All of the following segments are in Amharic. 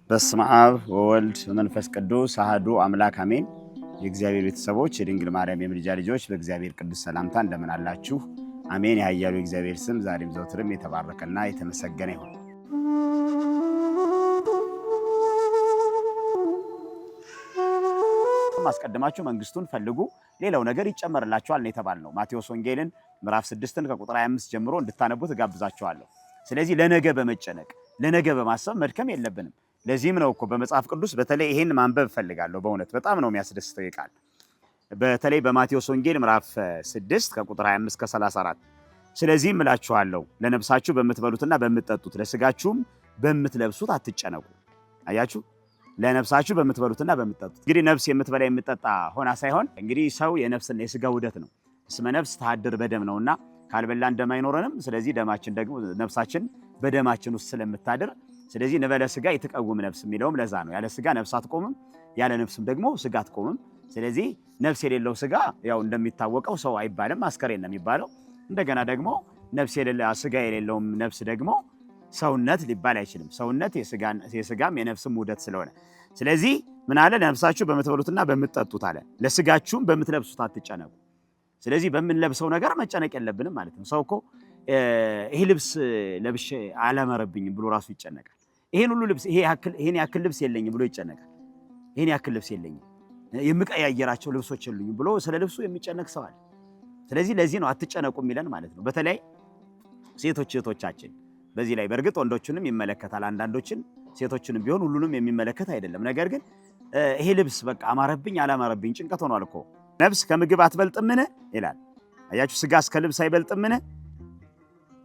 በስመ አብ ወወልድ ወመንፈስ ቅዱስ አሐዱ አምላክ አሜን። የእግዚአብሔር ቤተሰቦች የድንግል ማርያም የምልጃ ልጆች በእግዚአብሔር ቅዱስ ሰላምታ እንደምን አላችሁ? አሜን። ያያሉ የእግዚአብሔር ስም ዛሬም ዘወትርም የተባረከና የተመሰገነ ይሁን። አስቀድማችሁ መንግስቱን ፈልጉ ሌላው ነገር ይጨመርላችኋል ነው የተባልነው። ማቴዎስ ወንጌልን ምዕራፍ 6 ከቁጥር 25 ጀምሮ እንድታነቡት ጋብዛችኋለሁ። ስለዚህ ለነገ በመጨነቅ ለነገ በማሰብ መድከም የለብንም። ለዚህም ነው እኮ በመጽሐፍ ቅዱስ በተለይ ይሄን ማንበብ ፈልጋለሁ። በእውነት በጣም ነው የሚያስደስተው ይቃል። በተለይ በማቴዎስ ወንጌል ምዕራፍ 6 ከቁጥር 25 እስከ 34 ስለዚህም እላችኋለሁ ለነፍሳችሁ በምትበሉትና በምትጠጡት ለስጋችሁም በምትለብሱት አትጨነቁ። አያችሁ፣ ለነፍሳችሁ በምትበሉትና በምትጠጡት። እንግዲህ ነፍስ የምትበላ የምትጠጣ ሆና ሳይሆን እንግዲህ ሰው የነፍስና የስጋ ውህደት ነው። እስመ ነፍስ ተሐድር በደም ነውና ካልበላ እንደማይኖረንም ስለዚህ ደማችን ደግሞ ነፍሳችን በደማችን ውስጥ ስለምታድር ስለዚህ ነበለ ስጋ ይተቀውም ነፍስ የሚለውም ለዛ ነው። ያለ ስጋ ነፍስ አትቆምም፣ ያለ ነፍስም ደግሞ ስጋ አትቆምም። ስለዚህ ነፍስ የሌለው ስጋ ያው እንደሚታወቀው ሰው አይባልም፣ አስከሬን ነው የሚባለው። እንደገና ደግሞ ነፍስ የሌለው ስጋ የሌለውም ነፍስ ደግሞ ሰውነት ሊባል አይችልም። ሰውነት የስጋም የነፍስም ውህደት ስለሆነ ስለዚህ ምን አለ? ነፍሳችሁ በምትበሉትና በምትጠጡት አለ፣ ለስጋችሁም በምትለብሱት አትጨነቁ። ስለዚህ በምንለብሰው ነገር መጨነቅ የለብንም ማለት ነው። ሰው እኮ ይሄ ልብስ ለብሼ አላመረብኝም ብሎ ራሱ ይጨነቃል። ይሄን ሁሉ ልብስ ይሄን ያክል ልብስ የለኝም ብሎ ይጨነቃል። ይሄን ያክል ልብስ የለኝም የምቀያየራቸው ልብሶች የሉኝም ብሎ ስለ ልብሱ የሚጨነቅ ሰው አለ። ስለዚህ ለዚህ ነው አትጨነቁ የሚለን ማለት ነው። በተለይ ሴቶች እህቶቻችን በዚህ ላይ በእርግጥ ወንዶችንም ይመለከታል። አንዳንዶችን ሴቶችንም ቢሆን ሁሉንም የሚመለከት አይደለም። ነገር ግን ይሄ ልብስ በቃ አማረብኝ አላማረብኝ ጭንቀት ሆኗል እኮ። ነፍስ ከምግብ አትበልጥምን ይላል። አያችሁ፣ ስጋ እስከ ልብስ አይበልጥምን?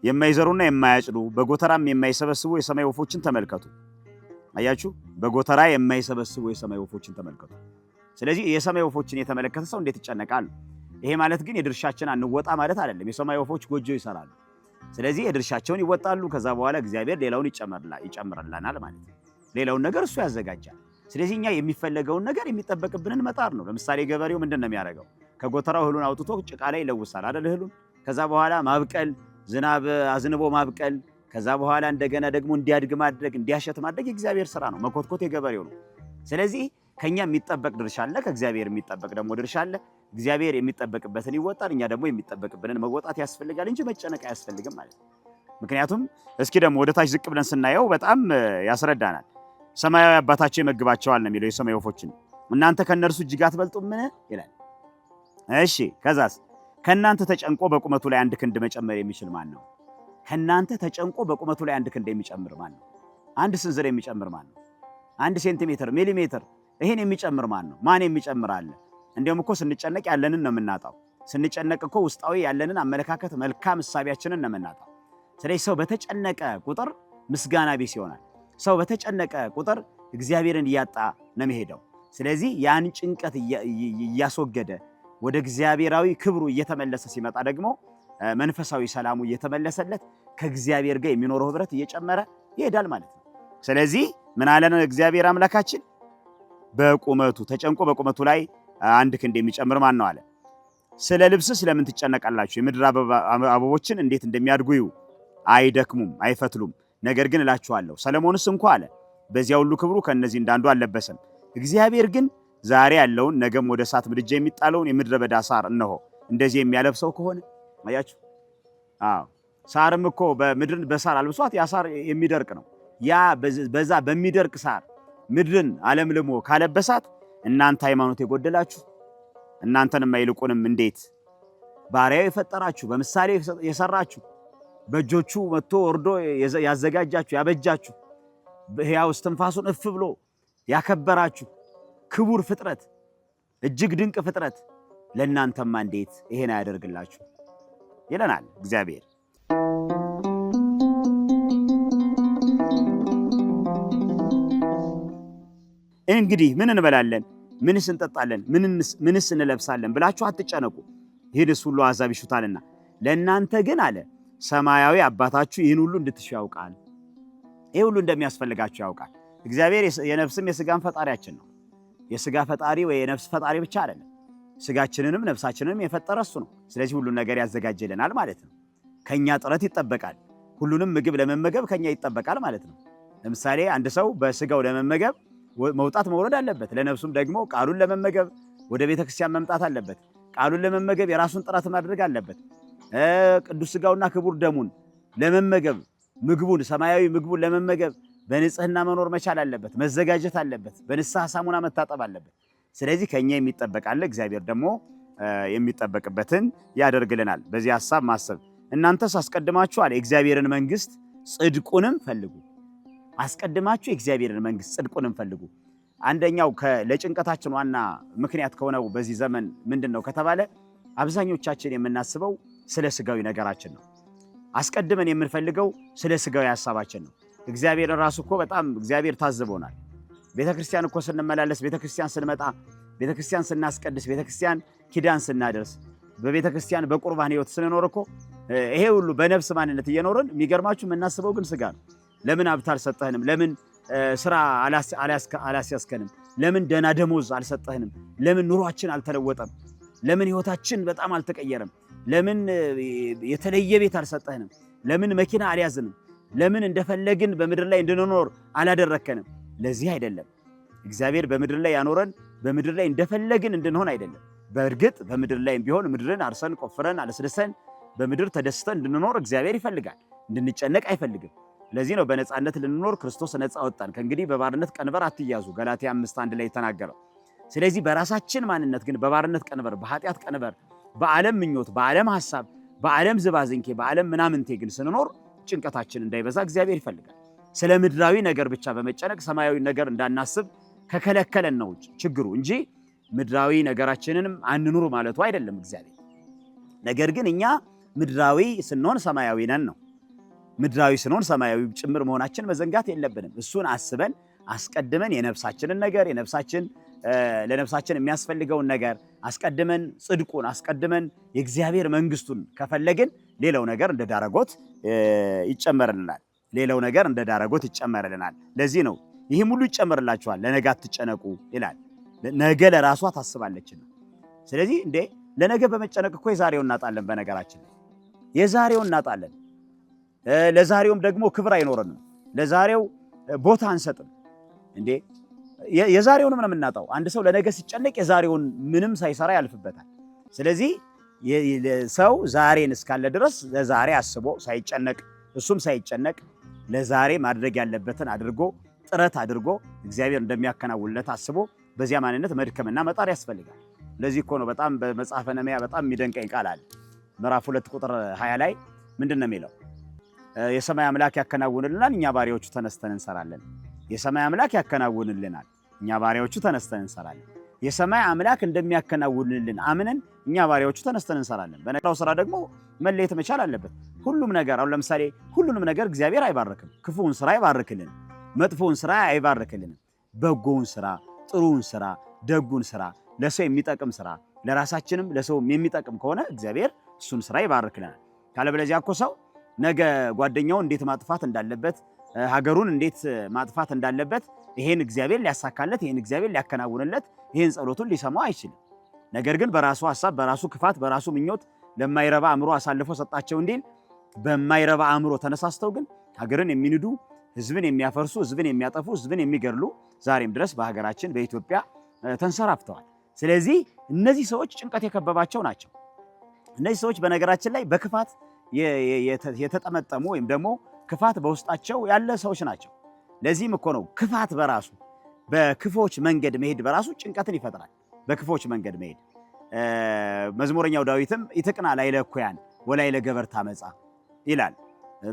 የማይዘሩና የማያጭዱ በጎተራም የማይሰበስቡ የሰማይ ወፎችን ተመልከቱ። አያችሁ፣ በጎተራ የማይሰበስቡ የሰማይ ወፎችን ተመልከቱ። ስለዚህ የሰማይ ወፎችን የተመለከተ ሰው እንዴት ይጨነቃል? ይሄ ማለት ግን የድርሻችን አንወጣ ማለት አይደለም። የሰማይ ወፎች ጎጆ ይሰራሉ። ስለዚህ የድርሻቸውን ይወጣሉ። ከዛ በኋላ እግዚአብሔር ሌላውን ይጨምርልናል ማለት ነው። ሌላውን ነገር እሱ ያዘጋጃል። ስለዚህ እኛ የሚፈለገውን ነገር የሚጠበቅብንን መጣር ነው። ለምሳሌ ገበሬው ምንድን ነው የሚያደርገው? ከጎተራው እህሉን አውጥቶ ጭቃ ላይ ይለውሳል አይደል? እህሉን ከዛ በኋላ ማብቀል፣ ዝናብ አዝንቦ ማብቀል፣ ከዛ በኋላ እንደገና ደግሞ እንዲያድግ ማድረግ፣ እንዲያሸት ማድረግ የእግዚአብሔር ስራ ነው። መኮትኮት የገበሬው ነው። ስለዚህ ከኛ የሚጠበቅ ድርሻ አለ፣ ከእግዚአብሔር የሚጠበቅ ደግሞ ድርሻ አለ። እግዚአብሔር የሚጠበቅበትን ይወጣል፣ እኛ ደግሞ የሚጠበቅብንን መወጣት ያስፈልጋል እንጂ መጨነቅ አያስፈልግም ማለት ነው። ምክንያቱም እስኪ ደግሞ ወደ ታች ዝቅ ብለን ስናየው በጣም ያስረዳናል። ሰማያዊ አባታቸው ይመግባቸዋል ነው የሚለው የሰማይ ወፎችን። እናንተ ከነርሱ እጅግ አትበልጡምን ይላል። እሺ ከዛስ? ከናንተ ተጨንቆ በቁመቱ ላይ አንድ ክንድ መጨመር የሚችል ማን ነው? ከናንተ ተጨንቆ በቁመቱ ላይ አንድ ክንድ የሚጨምር ማን ነው? አንድ ስንዝር የሚጨምር ማን ነው? አንድ ሴንቲሜትር ሚሊሜትር ይሄን የሚጨምር ማን ነው? ማን የሚጨምር አለ? እንዲያውም እኮ ስንጨነቅ ያለንን ነው የምናጣው። ስንጨነቅ እኮ ውስጣዊ ያለንን አመለካከት መልካም እሳቢያችንን ነው የምናጣው። ስለዚህ ሰው በተጨነቀ ቁጥር ምስጋና ቢስ ይሆናል። ሰው በተጨነቀ ቁጥር እግዚአብሔርን እያጣ ነው የሚሄደው። ስለዚህ ያን ጭንቀት እያስወገደ ወደ እግዚአብሔራዊ ክብሩ እየተመለሰ ሲመጣ ደግሞ መንፈሳዊ ሰላሙ እየተመለሰለት ከእግዚአብሔር ጋር የሚኖረው ህብረት እየጨመረ ይሄዳል ማለት ነው። ስለዚህ ምን አለን እግዚአብሔር አምላካችን? በቁመቱ ተጨንቆ በቁመቱ ላይ አንድ ክንድ የሚጨምር ማን ነው አለ። ስለ ልብስ ስለምን ትጨነቃላችሁ? የምድር አበቦችን እንዴት እንደሚያድጉ እዩ። አይደክሙም አይፈትሉም። ነገር ግን እላችኋለሁ ሰለሞንስ እንኳ አለ በዚያ ሁሉ ክብሩ ከነዚህ እንዳንዱ አልለበሰም። እግዚአብሔር ግን ዛሬ ያለውን ነገም ወደ እሳት ምድጃ የሚጣለውን የምድረ በዳ ሳር እነሆ እንደዚህ የሚያለብሰው ከሆነ አያችሁ። ሳርም እኮ በምድርን በሳር አልብሷት ያ ሳር የሚደርቅ ነው። ያ በዛ በሚደርቅ ሳር ምድርን አለምልሞ ካለበሳት እናንተ ሃይማኖት የጎደላችሁ እናንተንም አይልቁንም እንዴት ባሪያው የፈጠራችሁ በምሳሌ የሰራችሁ በእጆቹ መጥቶ ወርዶ ያዘጋጃችሁ ያበጃችሁ በሕያው እስትንፋሱን እፍ ብሎ ያከበራችሁ ክቡር ፍጥረት እጅግ ድንቅ ፍጥረት ለእናንተማ እንዴት ይሄን አያደርግላችሁ ይለናል እግዚአብሔር። እንግዲህ ምን እንበላለን፣ ምንስ እንጠጣለን፣ ምንስ እንለብሳለን ብላችሁ አትጨነቁ፣ ይህንስ ሁሉ አሕዛብ ይሹታልና ለእናንተ ግን አለ ሰማያዊ አባታችሁ ይህን ሁሉ እንድትሹ ያውቃል። ይህ ሁሉ እንደሚያስፈልጋችሁ ያውቃል። እግዚአብሔር የነፍስም የስጋም ፈጣሪያችን ነው። የስጋ ፈጣሪ ወይ የነፍስ ፈጣሪ ብቻ አይደለም። ስጋችንንም ነፍሳችንንም የፈጠረ እሱ ነው። ስለዚህ ሁሉን ነገር ያዘጋጅልናል ማለት ነው። ከኛ ጥረት ይጠበቃል። ሁሉንም ምግብ ለመመገብ ከኛ ይጠበቃል ማለት ነው። ለምሳሌ አንድ ሰው በስጋው ለመመገብ መውጣት መውረድ አለበት። ለነፍሱም ደግሞ ቃሉን ለመመገብ ወደ ቤተክርስቲያን መምጣት አለበት። ቃሉን ለመመገብ የራሱን ጥረት ማድረግ አለበት። ቅዱስ ስጋውና ክቡር ደሙን ለመመገብ ምግቡን ሰማያዊ ምግቡን ለመመገብ በንጽህና መኖር መቻል አለበት፣ መዘጋጀት አለበት፣ በንስሐ ሳሙና መታጠብ አለበት። ስለዚህ ከኛ የሚጠበቃል፣ እግዚአብሔር ደግሞ የሚጠበቅበትን ያደርግልናል። በዚህ ሐሳብ ማሰብ እናንተስ አስቀድማችሁ አለ የእግዚአብሔርን መንግስት ጽድቁንም ፈልጉ። አስቀድማችሁ የእግዚአብሔርን መንግስት ጽድቁንም ፈልጉ። አንደኛው ለጭንቀታችን ዋና ምክንያት ከሆነው በዚህ ዘመን ምንድነው ከተባለ አብዛኞቻችን የምናስበው ስለ ስጋዊ ነገራችን ነው። አስቀድመን የምንፈልገው ስለ ስጋዊ ሐሳባችን ነው። እግዚአብሔርን ራሱ እኮ በጣም እግዚአብሔር ታዝቦናል። ቤተክርስቲያን እኮ ስንመላለስ፣ ቤተክርስቲያን ስንመጣ፣ ቤተክርስቲያን ስናስቀድስ፣ ቤተክርስቲያን ኪዳን ስናደርስ፣ በቤተክርስቲያን በቁርባን ህይወት ስንኖር እኮ ይሄ ሁሉ በነፍስ ማንነት እየኖርን የሚገርማችሁ የምናስበው ግን ስጋ ነው። ለምን ሀብት አልሰጠህንም? ለምን ስራ አላስያዝከንም? ለምን ደህና ደሞዝ አልሰጠህንም? ለምን ኑሯችን አልተለወጠም? ለምን ህይወታችን በጣም አልተቀየረም? ለምን የተለየ ቤት አልሰጠህንም? ለምን መኪና አልያዝንም? ለምን እንደፈለግን በምድር ላይ እንድንኖር አላደረከንም? ለዚህ አይደለም። እግዚአብሔር በምድር ላይ ያኖረን በምድር ላይ እንደፈለግን እንድንሆን አይደለም። በእርግጥ በምድር ላይ ቢሆን ምድርን አርሰን ቆፍረን አለስልሰን በምድር ተደስተን እንድንኖር እግዚአብሔር ይፈልጋል። እንድንጨነቅ አይፈልግም። ለዚህ ነው በነፃነት ልንኖር ክርስቶስ ነፃ ወጣን። ከእንግዲህ በባርነት ቀንበር አትያዙ ገላትያ 5:1 ላይ ተናገረው። ስለዚህ በራሳችን ማንነት ግን በባርነት ቀንበር፣ በኃጢአት ቀንበር፣ በዓለም ምኞት፣ በዓለም ሐሳብ፣ በዓለም ዝባዝንኬ፣ በዓለም ምናምንቴ ግን ስንኖር ጭንቀታችን እንዳይበዛ እግዚአብሔር ይፈልጋል። ስለ ምድራዊ ነገር ብቻ በመጨነቅ ሰማያዊ ነገር እንዳናስብ ከከለከለን ነው ችግሩ እንጂ ምድራዊ ነገራችንንም አንኑር ማለቱ አይደለም እግዚአብሔር። ነገር ግን እኛ ምድራዊ ስንሆን ሰማያዊ ነን ነው። ምድራዊ ስንሆን ሰማያዊ ጭምር መሆናችን መዘንጋት የለብንም። እሱን አስበን አስቀድመን የነፍሳችንን ነገር ለነፍሳችን የሚያስፈልገውን ነገር አስቀድመን ጽድቁን አስቀድመን የእግዚአብሔር መንግስቱን ከፈለግን ሌላው ነገር እንደዳረጎት ይጨመርልናል። ሌላው ነገር እንደዳረጎት ይጨመርልናል። ለዚህ ነው ይህም ሁሉ ይጨመርላችኋል ለነገ አትጨነቁ ይላል። ነገ ለራሷ ታስባለችና። ስለዚህ ለነገ በመጨነቅ እኮ የዛሬውን እናጣለን። በነገራችን የዛሬውን እናጣለን። ለዛሬውም ደግሞ ክብር አይኖርንም። ለዛሬው ቦታ አንሰጥም። የዛሬውን ምንም እናጣው። አንድ ሰው ለነገ ሲጨነቅ የዛሬውን ምንም ሳይሰራ ያልፍበታል። ስለዚህ ሰው ዛሬን እስካለ ድረስ ለዛሬ አስቦ ሳይጨነቅ እሱም ሳይጨነቅ ለዛሬ ማድረግ ያለበትን አድርጎ ጥረት አድርጎ እግዚአብሔር እንደሚያከናውንለት አስቦ በዚያ ማንነት መድከምና መጣር ያስፈልጋል። ለዚህ እኮ ነው በጣም በመጽሐፈ ነህምያ በጣም የሚደንቀኝ ቃል አለ። ምዕራፍ 2 ቁጥር 20 ላይ ምንድነው የሚለው? የሰማይ አምላክ ያከናውንልናል፣ እኛ ባሪያዎቹ ተነስተን እንሰራለን። የሰማይ አምላክ ያከናውንልናል፣ እኛ ባሪያዎቹ ተነስተን እንሰራለን። የሰማይ አምላክ እንደሚያከናውንልን አምነን እኛ ባሪያዎቹ ተነስተን እንሰራለን። በነገራው ስራ ደግሞ መለየት መቻል አለበት። ሁሉም ነገር አሁን ለምሳሌ ሁሉንም ነገር እግዚአብሔር አይባርክም። ክፉውን ስራ አይባርክልን፣ መጥፎውን ስራ አይባርክልን። በጎውን ስራ፣ ጥሩውን ስራ፣ ደጉን ስራ፣ ለሰው የሚጠቅም ስራ፣ ለራሳችንም ለሰውም የሚጠቅም ከሆነ እግዚአብሔር እሱን ስራ ይባርክልናል። ካለበለዚያ እኮ ሰው ነገ ጓደኛውን እንዴት ማጥፋት እንዳለበት፣ ሀገሩን እንዴት ማጥፋት እንዳለበት ይሄን እግዚአብሔር ሊያሳካለት፣ ይሄን እግዚአብሔር ሊያከናውንለት፣ ይሄን ጸሎቱን ሊሰማው አይችልም። ነገር ግን በራሱ ሐሳብ፣ በራሱ ክፋት፣ በራሱ ምኞት ለማይረባ አእምሮ አሳልፎ ሰጣቸው እንዲል በማይረባ አእምሮ ተነሳስተው ግን ሀገርን የሚንዱ፣ ህዝብን የሚያፈርሱ፣ ህዝብን የሚያጠፉ፣ ህዝብን የሚገድሉ ዛሬም ድረስ በሀገራችን በኢትዮጵያ ተንሰራፍተዋል። ስለዚህ እነዚህ ሰዎች ጭንቀት የከበባቸው ናቸው። እነዚህ ሰዎች በነገራችን ላይ በክፋት የተጠመጠሙ ወይም ደግሞ ክፋት በውስጣቸው ያለ ሰዎች ናቸው። ለዚህም እኮ ነው ክፋት በራሱ በክፎች መንገድ መሄድ በራሱ ጭንቀትን ይፈጥራል። በክፎች መንገድ መሄድ መዝሙረኛው ዳዊትም ይትቅና ላዕለ እኩያን ወላዕለ ገበርተ ዓመፃ ይላል።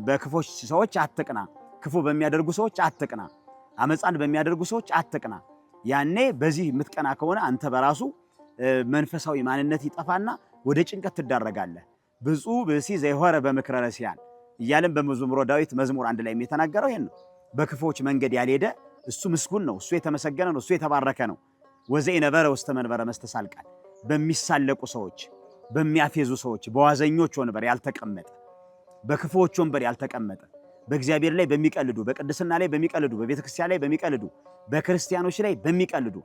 በክፎች ሰዎች አትቅና፣ ክፉ በሚያደርጉ ሰዎች አትቅና፣ አመፃን በሚያደርጉ ሰዎች አትቅና። ያኔ በዚህ የምትቀና ከሆነ አንተ በራሱ መንፈሳዊ ማንነት ይጠፋና ወደ ጭንቀት ትዳረጋለህ። ብፁዕ ብእሲ ዘይሖረ በምክረ ረሲያን እያለም በመዝሙረ ዳዊት መዝሙር 1 ላይ የተናገረው ይሄን ነው። በክፎች መንገድ ያልሄደ እሱ ምስጉን ነው፣ እሱ የተመሰገነ ነው፣ እሱ የተባረከ ነው። ወዘኢነበረ ውስተ መንበረ መስተሳልቃን በሚሳለቁ ሰዎች፣ በሚያፌዙ ሰዎች፣ በዋዘኞች ወንበር ያልተቀመጠ፣ በክፎች ወንበር ያልተቀመጠ፣ በእግዚአብሔር ላይ በሚቀልዱ፣ በቅድስና ላይ በሚቀልዱ፣ በቤተክርስቲያን ላይ በሚቀልዱ፣ በክርስቲያኖች ላይ በሚቀልዱ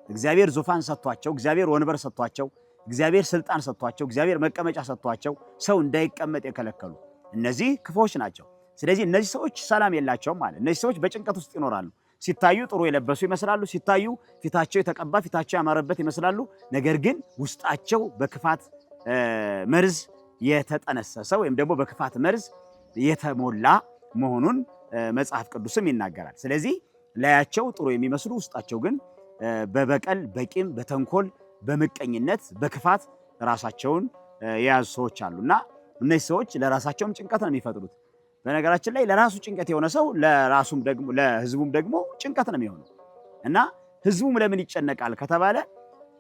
እግዚአብሔር ዙፋን ሰጥቷቸው፣ እግዚአብሔር ወንበር ሰጥቷቸው፣ እግዚአብሔር ስልጣን ሰጥቷቸው፣ እግዚአብሔር መቀመጫ ሰጥቷቸው ሰው እንዳይቀመጥ የከለከሉ እነዚህ ክፎች ናቸው። ስለዚህ እነዚህ ሰዎች ሰላም የላቸውም ማለት። እነዚህ ሰዎች በጭንቀት ውስጥ ይኖራሉ። ሲታዩ ጥሩ የለበሱ ይመስላሉ። ሲታዩ ፊታቸው የተቀባ ፊታቸው ያማረበት ይመስላሉ። ነገር ግን ውስጣቸው በክፋት መርዝ የተጠነሰሰ ወይም ደግሞ በክፋት መርዝ የተሞላ መሆኑን መጽሐፍ ቅዱስም ይናገራል። ስለዚህ ላያቸው ጥሩ የሚመስሉ ውስጣቸው ግን በበቀል፣ በቂም፣ በተንኮል፣ በምቀኝነት፣ በክፋት ራሳቸውን የያዙ ሰዎች አሉና እነዚህ ሰዎች ለራሳቸውም ጭንቀት ነው የሚፈጥሩት። በነገራችን ላይ ለራሱ ጭንቀት የሆነ ሰው ለራሱም ደግሞ ለህዝቡም ደግሞ ጭንቀት ነው የሚሆነው እና ህዝቡም ለምን ይጨነቃል ከተባለ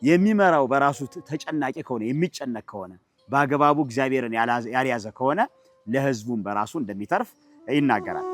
የሚመራው በራሱ ተጨናቂ ከሆነ የሚጨነቅ ከሆነ በአግባቡ እግዚአብሔርን ያልያዘ ከሆነ ለህዝቡም በራሱ እንደሚተርፍ ይናገራል።